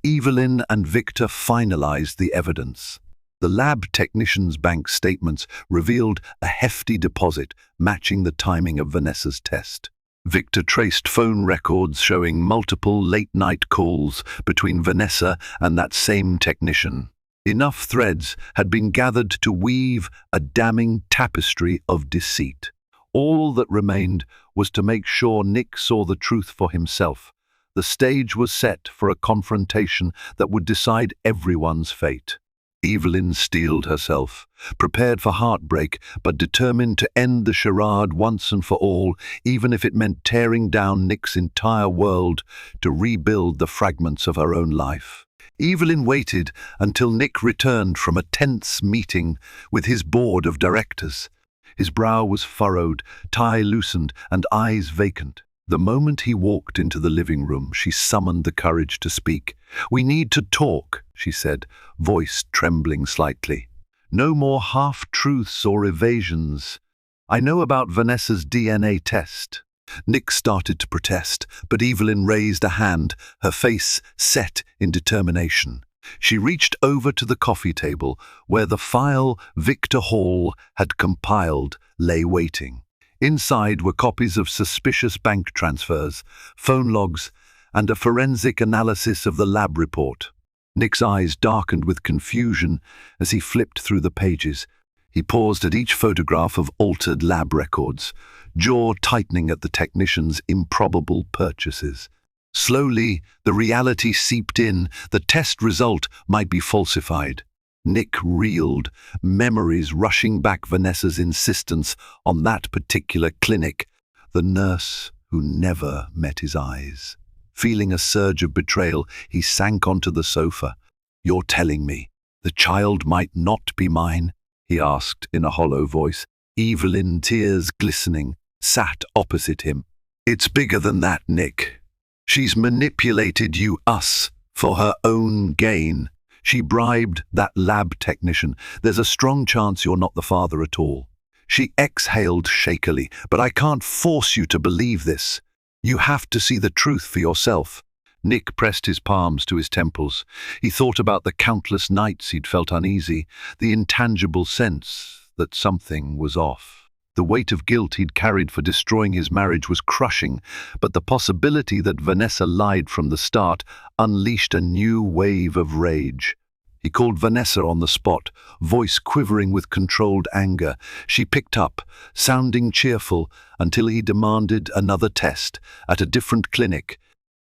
Evelyn and Victor finalized the evidence. The lab technician's bank statements revealed a hefty deposit matching the timing of Vanessa's test. Victor traced phone records showing multiple late-night calls between Vanessa and that same technician. Enough threads had been gathered to weave a damning tapestry of deceit. All that remained was to make sure Nick saw the truth for himself. The stage was set for a confrontation that would decide everyone's fate. Evelyn steeled herself, prepared for heartbreak, but determined to end the charade once and for all, even if it meant tearing down Nick's entire world to rebuild the fragments of her own life. Evelyn waited until Nick returned from a tense meeting with his board of directors. His brow was furrowed, tie loosened, and eyes vacant. The moment he walked into the living room, she summoned the courage to speak. "We need to talk," she said, voice trembling slightly. "No more half-truths or evasions. I know about Vanessa's DNA test." Nick started to protest, but Evelyn raised a hand, her face set in determination. She reached over to the coffee table, where the file Victor Hall had compiled lay waiting. Inside were copies of suspicious bank transfers, phone logs, and a forensic analysis of the lab report. Nick's eyes darkened with confusion as he flipped through the pages. He paused at each photograph of altered lab records, jaw tightening at the technician's improbable purchases. Slowly, the reality seeped in. The test result might be falsified. Nick reeled, memories rushing back Vanessa's insistence on that particular clinic, the nurse who never met his eyes. Feeling a surge of betrayal, he sank onto the sofa, "You're telling me the child might not be mine?" he asked in a hollow voice. Evelyn, tears glistening, sat opposite him. "It's bigger than that, Nick. She's manipulated us, for her own gain. She bribed that lab technician. There's a strong chance you're not the father at all." She exhaled shakily. "But I can't force you to believe this. You have to see the truth for yourself." Nick pressed his palms to his temples. He thought about the countless nights he'd felt uneasy, the intangible sense that something was off. The weight of guilt he'd carried for destroying his marriage was crushing, but the possibility that Vanessa lied from the start unleashed a new wave of rage. He called Vanessa on the spot, voice quivering with controlled anger. She picked up, sounding cheerful, until he demanded another test at a different clinic,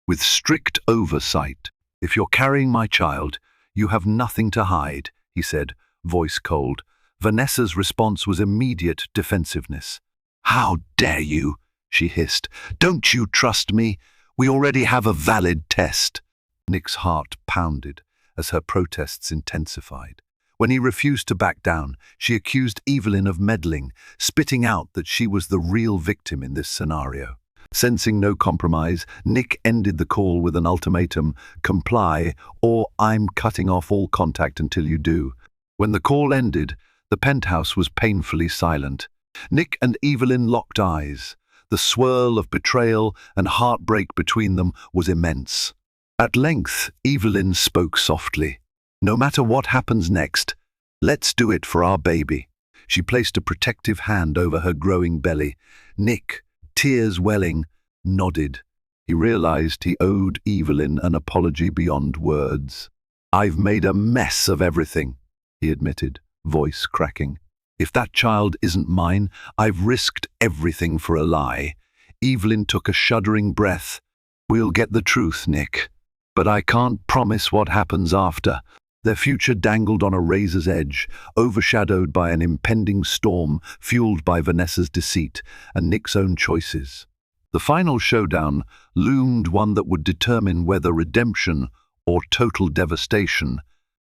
with strict oversight. "If you're carrying my child, you have nothing to hide," he said, voice cold. Vanessa's response was immediate defensiveness. "How dare you?" she hissed. "Don't you trust me? We already have a valid test." Nick's heart pounded as her protests intensified. When he refused to back down, she accused Evelyn of meddling, spitting out that she was the real victim in this scenario. Sensing no compromise, Nick ended the call with an ultimatum: "Comply, or I'm cutting off all contact until you do." When the call ended, the penthouse was painfully silent. Nick and Evelyn locked eyes. The swirl of betrayal and heartbreak between them was immense. At length, Evelyn spoke softly. "No matter what happens next, let's do it for our baby." She placed a protective hand over her growing belly. Nick, tears welling, nodded. He realized he owed Evelyn an apology beyond words. "I've made a mess of everything," he admitted, voice cracking. "If that child isn't mine, I've risked everything for a lie." Evelyn took a shuddering breath. "We'll get the truth, Nick, but I can't promise what happens after." Their future dangled on a razor's edge, overshadowed by an impending storm fueled by Vanessa's deceit and Nick's own choices. The final showdown loomed, one that would determine whether redemption or total devastation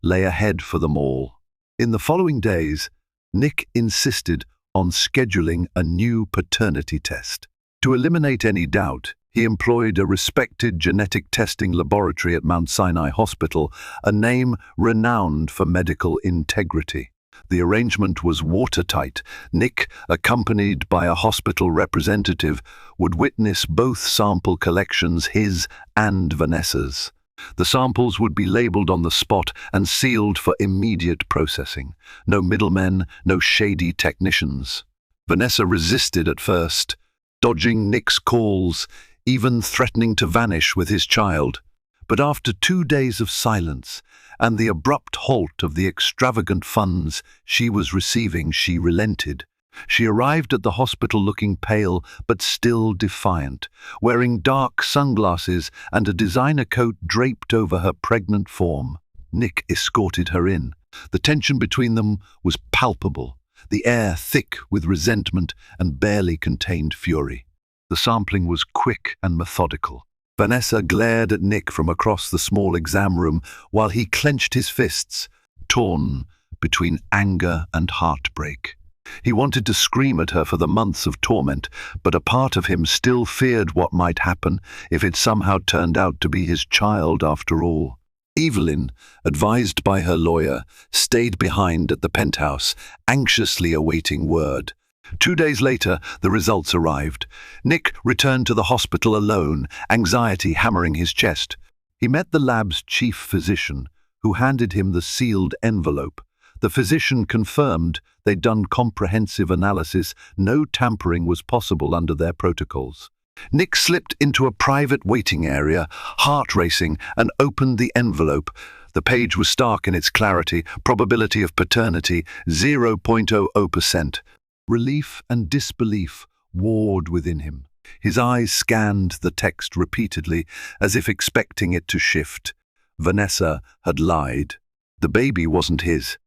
lay ahead for them all. In the following days, Nick insisted on scheduling a new paternity test. To eliminate any doubt, he employed a respected genetic testing laboratory at Mount Sinai Hospital, a name renowned for medical integrity. The arrangement was watertight. Nick, accompanied by a hospital representative, would witness both sample collections, his and Vanessa's. The samples would be labeled on the spot and sealed for immediate processing. No middlemen, no shady technicians. Vanessa resisted at first, dodging Nick's calls, even threatening to vanish with his child. But after 2 days of silence and the abrupt halt of the extravagant funds she was receiving, she relented. She arrived at the hospital looking pale but still defiant, wearing dark sunglasses and a designer coat draped over her pregnant form. Nick escorted her in. The tension between them was palpable, the air thick with resentment and barely contained fury. The sampling was quick and methodical. Vanessa glared at Nick from across the small exam room while he clenched his fists, torn between anger and heartbreak. He wanted to scream at her for the months of torment, but a part of him still feared what might happen if it somehow turned out to be his child after all. Evelyn, advised by her lawyer, stayed behind at the penthouse, anxiously awaiting word. 2 days later, the results arrived. Nick returned to the hospital alone, anxiety hammering his chest. He met the lab's chief physician, who handed him the sealed envelope. The physician confirmed they'd done comprehensive analysis. No tampering was possible under their protocols. Nick slipped into a private waiting area, heart racing, and opened the envelope. The page was stark in its clarity. Probability of paternity, 0.00%. Relief and disbelief warred within him. His eyes scanned the text repeatedly, as if expecting it to shift. Vanessa had lied. The baby wasn't his.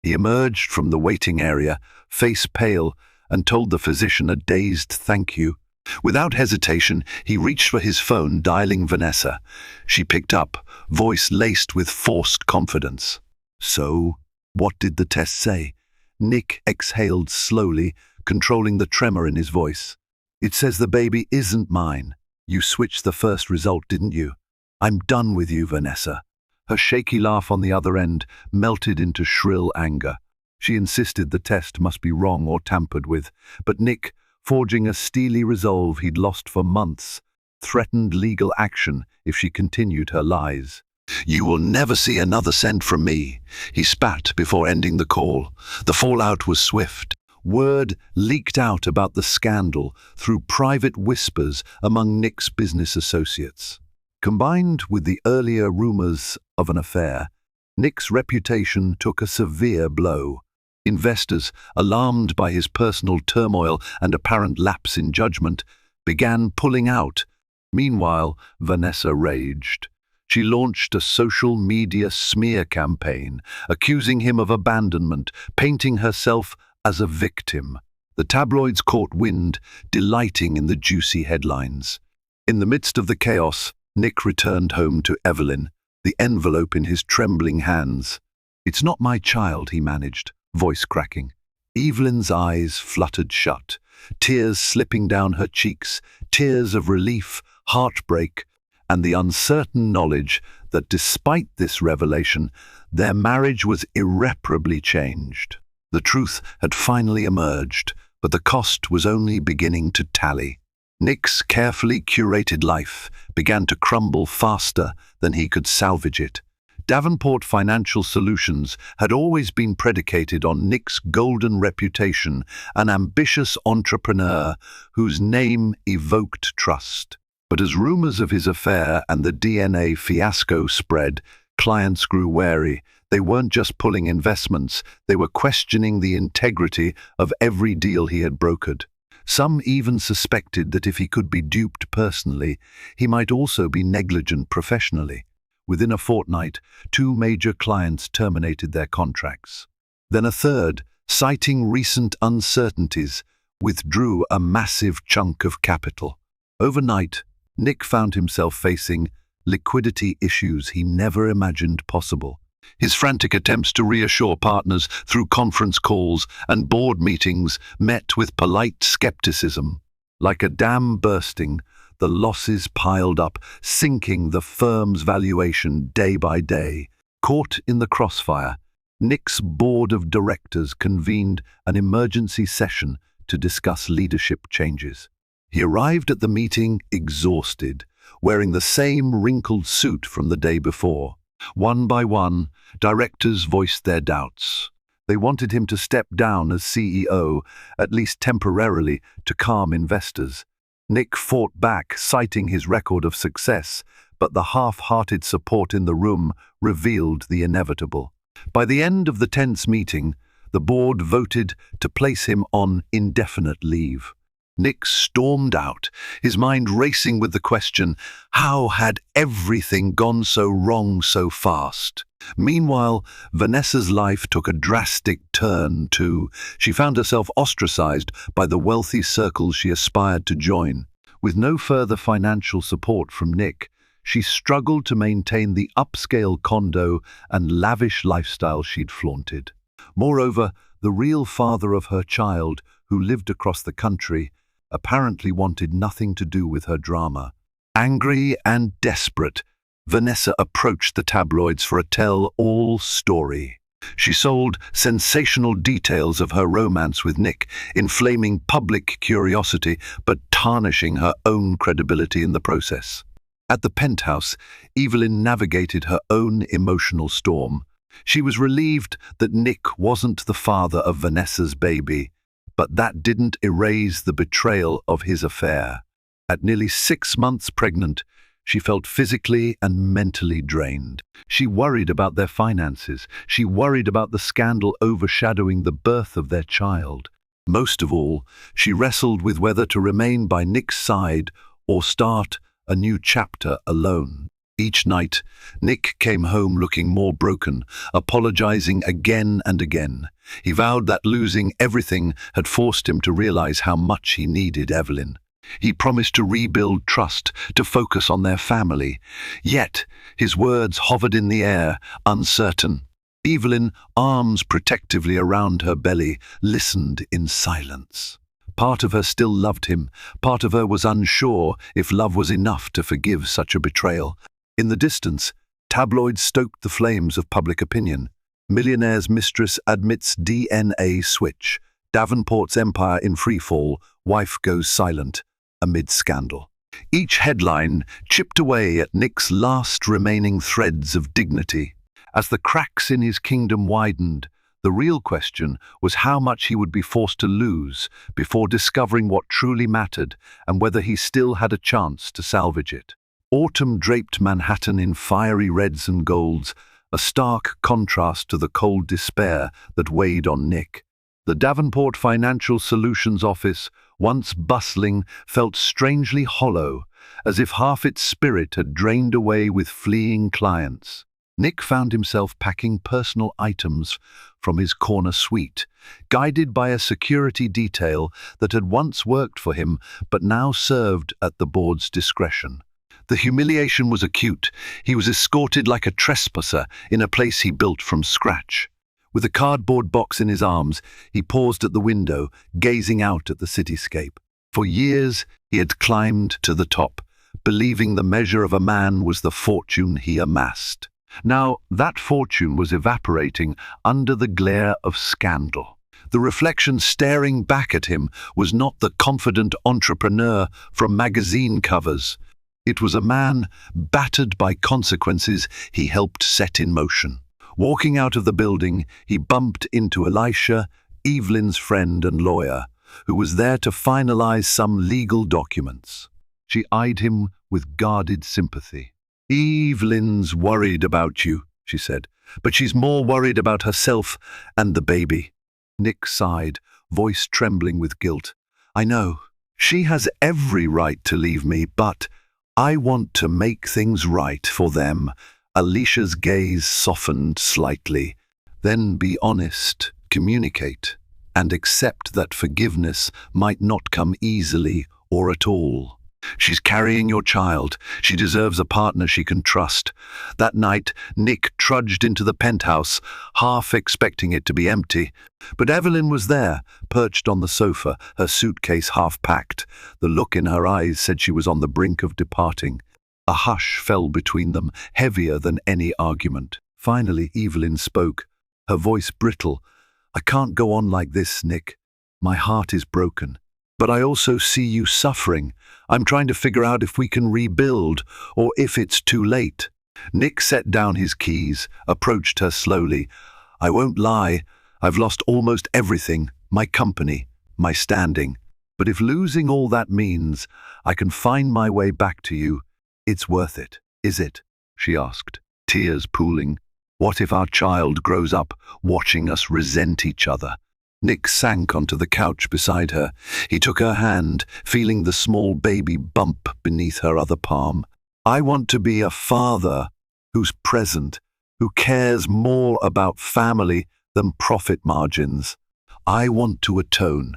He emerged from the waiting area, face pale, and told the physician a dazed thank you. Without hesitation, he reached for his phone, dialing Vanessa. She picked up, voice laced with forced confidence. "So, what did the test say?" Nick exhaled slowly, controlling the tremor in his voice. "It says the baby isn't mine. You switched the first result, didn't you? I'm done with you, Vanessa." Her shaky laugh on the other end melted into shrill anger. She insisted the test must be wrong or tampered with, but Nick, forging a steely resolve he'd lost for months, threatened legal action if she continued her lies. "You will never see another cent from me," he spat before ending the call. The fallout was swift. Word leaked out about the scandal through private whispers among Nick's business associates. Combined with the earlier rumors of an affair, Nick's reputation took a severe blow. Investors, alarmed by his personal turmoil and apparent lapse in judgment, began pulling out. Meanwhile, Vanessa raged. She launched a social media smear campaign, accusing him of abandonment, painting herself as a victim. The tabloids caught wind, delighting in the juicy headlines. In the midst of the chaos, Nick returned home to Evelyn, the envelope in his trembling hands. "It's not my child," he managed, voice cracking. Evelyn's eyes fluttered shut, tears slipping down her cheeks, tears of relief, heartbreak, and the uncertain knowledge that despite this revelation, their marriage was irreparably changed. The truth had finally emerged, but the cost was only beginning to tally. Nick's carefully curated life began to crumble faster than he could salvage it. Davenport Financial Solutions had always been predicated on Nick's golden reputation, an ambitious entrepreneur whose name evoked trust. But as rumors of his affair and the DNA fiasco spread, clients grew wary. They weren't just pulling investments, they were questioning the integrity of every deal he had brokered. Some even suspected that if he could be duped personally, he might also be negligent professionally. Within a fortnight, 2 major clients terminated their contracts. Then a third, citing recent uncertainties, withdrew a massive chunk of capital. Overnight, Nick found himself facing liquidity issues he never imagined possible. His frantic attempts to reassure partners through conference calls and board meetings met with polite skepticism. Like a dam bursting, the losses piled up, sinking the firm's valuation day by day. Caught in the crossfire, Nick's board of directors convened an emergency session to discuss leadership changes. He arrived at the meeting exhausted, wearing the same wrinkled suit from the day before. One by one, directors voiced their doubts. They wanted him to step down as CEO, at least temporarily, to calm investors. Nick fought back, citing his record of success, but the half-hearted support in the room revealed the inevitable. By the end of the tense meeting, the board voted to place him on indefinite leave. Nick stormed out, his mind racing with the question, how had everything gone so wrong so fast? Meanwhile, Vanessa's life took a drastic turn too. She found herself ostracized by the wealthy circles she aspired to join. With no further financial support from Nick, she struggled to maintain the upscale condo and lavish lifestyle she'd flaunted. Moreover, the real father of her child, who lived across the country, apparently wanted nothing to do with her drama. Angry and desperate, Vanessa approached the tabloids for a tell-all story. She sold sensational details of her romance with Nick, inflaming public curiosity but tarnishing her own credibility in the process. At the penthouse, Evelyn navigated her own emotional storm. She was relieved that Nick wasn't the father of Vanessa's baby, but that didn't erase the betrayal of his affair. At nearly 6 months pregnant, she felt physically and mentally drained. She worried about their finances. She worried about the scandal overshadowing the birth of their child. Most of all, she wrestled with whether to remain by Nick's side or start a new chapter alone. Each night, Nick came home looking more broken, apologizing again and again. He vowed that losing everything had forced him to realize how much he needed Evelyn. He promised to rebuild trust, to focus on their family. Yet, his words hovered in the air, uncertain. Evelyn, arms protectively around her belly, listened in silence. Part of her still loved him. Part of her was unsure if love was enough to forgive such a betrayal. In the distance, tabloids stoked the flames of public opinion. Millionaire's mistress admits DNA switch. Davenport's empire in freefall. Wife goes silent amid scandal. Each headline chipped away at Nick's last remaining threads of dignity. As the cracks in his kingdom widened, the real question was how much he would be forced to lose before discovering what truly mattered and whether he still had a chance to salvage it. Autumn draped Manhattan in fiery reds and golds, a stark contrast to the cold despair that weighed on Nick. The Davenport Financial Solutions office, once bustling, felt strangely hollow, as if half its spirit had drained away with fleeing clients. Nick found himself packing personal items from his corner suite, guided by a security detail that had once worked for him but now served at the board's discretion. The humiliation was acute. He was escorted like a trespasser in a place he built from scratch. With a cardboard box in his arms, he paused at the window, gazing out at the cityscape. For years, he had climbed to the top, believing the measure of a man was the fortune he amassed. Now, that fortune was evaporating under the glare of scandal. The reflection staring back at him was not the confident entrepreneur from magazine covers. It was a man battered by consequences he helped set in motion. Walking out of the building, he bumped into Elisha, Evelyn's friend and lawyer, who was there to finalize some legal documents. She eyed him with guarded sympathy. "Evelyn's worried about you," she said, "but she's more worried about herself and the baby." Nick sighed, voice trembling with guilt. "I know. She has every right to leave me, but I want to make things right for them." Alicia's gaze softened slightly. "Then be honest, communicate, and accept that forgiveness might not come easily or at all. She's carrying your child. She deserves a partner she can trust." That night, Nick trudged into the penthouse, half expecting it to be empty. But Evelyn was there, perched on the sofa, her suitcase half packed. The look in her eyes said she was on the brink of departing. A hush fell between them, heavier than any argument. Finally, Evelyn spoke, her voice brittle. "I can't go on like this, Nick. My heart is broken. But I also see you suffering. I'm trying to figure out if we can rebuild, or if it's too late." Nick set down his keys, approached her slowly. "I won't lie. I've lost almost everything, my company, my standing. But if losing all that means I can find my way back to you, it's worth it, is it?" she asked, tears pooling. "What if our child grows up watching us resent each other?" Nick sank onto the couch beside her. He took her hand, feeling the small baby bump beneath her other palm. "I want to be a father who's present, who cares more about family than profit margins. I want to atone.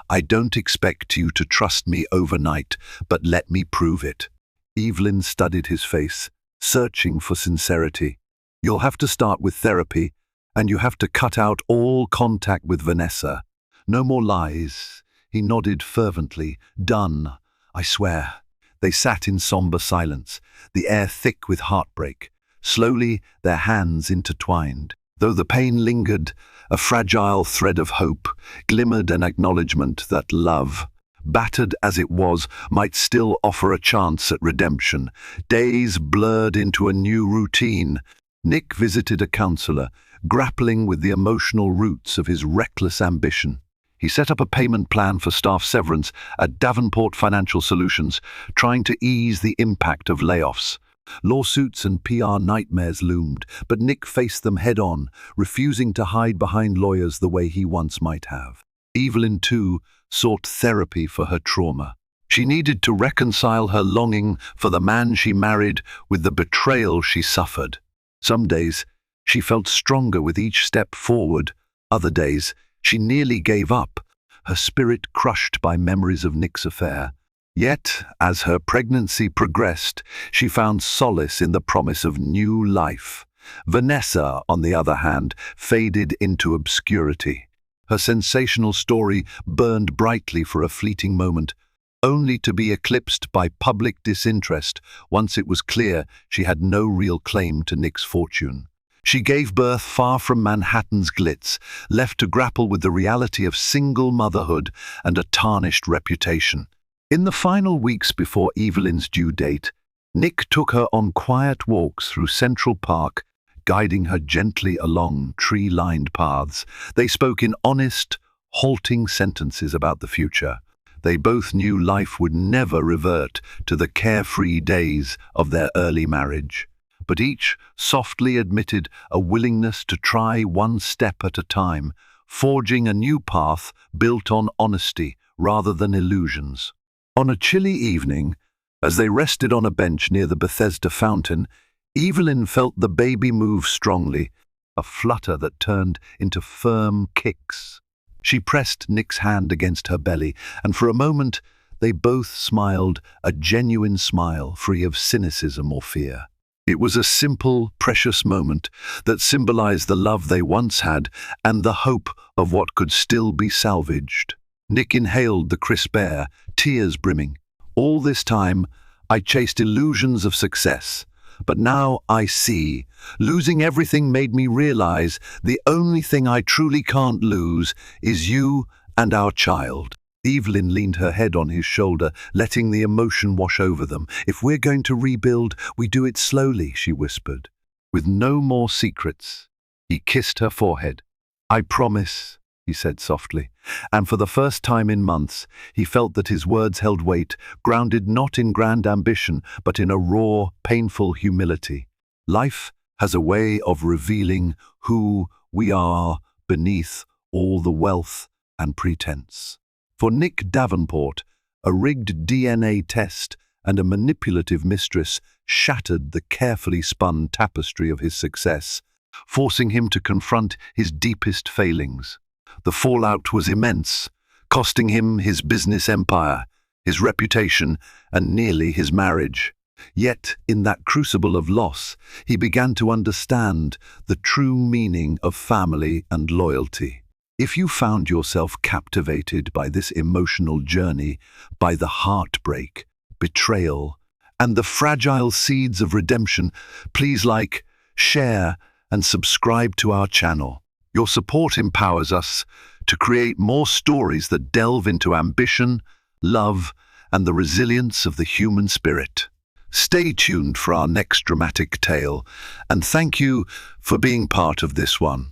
I don't expect you to trust me overnight, but let me prove it." Evelyn studied his face, searching for sincerity. "You'll have to start with therapy, and you have to cut out all contact with Vanessa. No more lies." He nodded fervently. "Done, I swear." They sat in somber silence, the air thick with heartbreak. Slowly, their hands intertwined. Though the pain lingered, a fragile thread of hope glimmered, an acknowledgement that love, battered as it was, might still offer a chance at redemption. Days blurred into a new routine. Nick visited a counselor, grappling with the emotional roots of his reckless ambition. He set up a payment plan for staff severance at Davenport Financial Solutions, trying to ease the impact of layoffs. Lawsuits and PR nightmares loomed, but Nick faced them head-on, refusing to hide behind lawyers the way he once might have. Evelyn, too, sought therapy for her trauma. She needed to reconcile her longing for the man she married with the betrayal she suffered. Some days, she felt stronger with each step forward. Other days, she nearly gave up, her spirit crushed by memories of Nick's affair. Yet, as her pregnancy progressed, she found solace in the promise of new life. Vanessa, on the other hand, faded into obscurity. Her sensational story burned brightly for a fleeting moment, only to be eclipsed by public disinterest once it was clear she had no real claim to Nick's fortune. She gave birth far from Manhattan's glitz, left to grapple with the reality of single motherhood and a tarnished reputation. In the final weeks before Evelyn's due date, Nick took her on quiet walks through Central Park, guiding her gently along tree-lined paths. They spoke in honest, halting sentences about the future. They both knew life would never revert to the carefree days of their early marriage, but each softly admitted a willingness to try one step at a time, forging a new path built on honesty rather than illusions. On a chilly evening, as they rested on a bench near the Bethesda fountain, Evelyn felt the baby move strongly, a flutter that turned into firm kicks. She pressed Nick's hand against her belly, and for a moment they both smiled, a genuine smile free of cynicism or fear. It was a simple, precious moment that symbolized the love they once had and the hope of what could still be salvaged. Nick inhaled the crisp air, tears brimming. All this time, I chased illusions of success. But now I see. Losing everything made me realize the only thing I truly can't lose is you and our child. Evelyn leaned her head on his shoulder, letting the emotion wash over them. If we're going to rebuild, we do it slowly, she whispered. With no more secrets, he kissed her forehead. I promise, he said softly, and for the first time in months, he felt that his words held weight, grounded not in grand ambition, but in a raw, painful humility. Life has a way of revealing who we are beneath all the wealth and pretense. For Nick Davenport, a rigged DNA test and a manipulative mistress shattered the carefully spun tapestry of his success, forcing him to confront his deepest failings. The fallout was immense, costing him his business empire, his reputation, and nearly his marriage. Yet, in that crucible of loss, he began to understand the true meaning of family and loyalty. If you found yourself captivated by this emotional journey, by the heartbreak, betrayal, and the fragile seeds of redemption, please like, share, and subscribe to our channel. Your support empowers us to create more stories that delve into ambition, love, and the resilience of the human spirit. Stay tuned for our next dramatic tale, and thank you for being part of this one.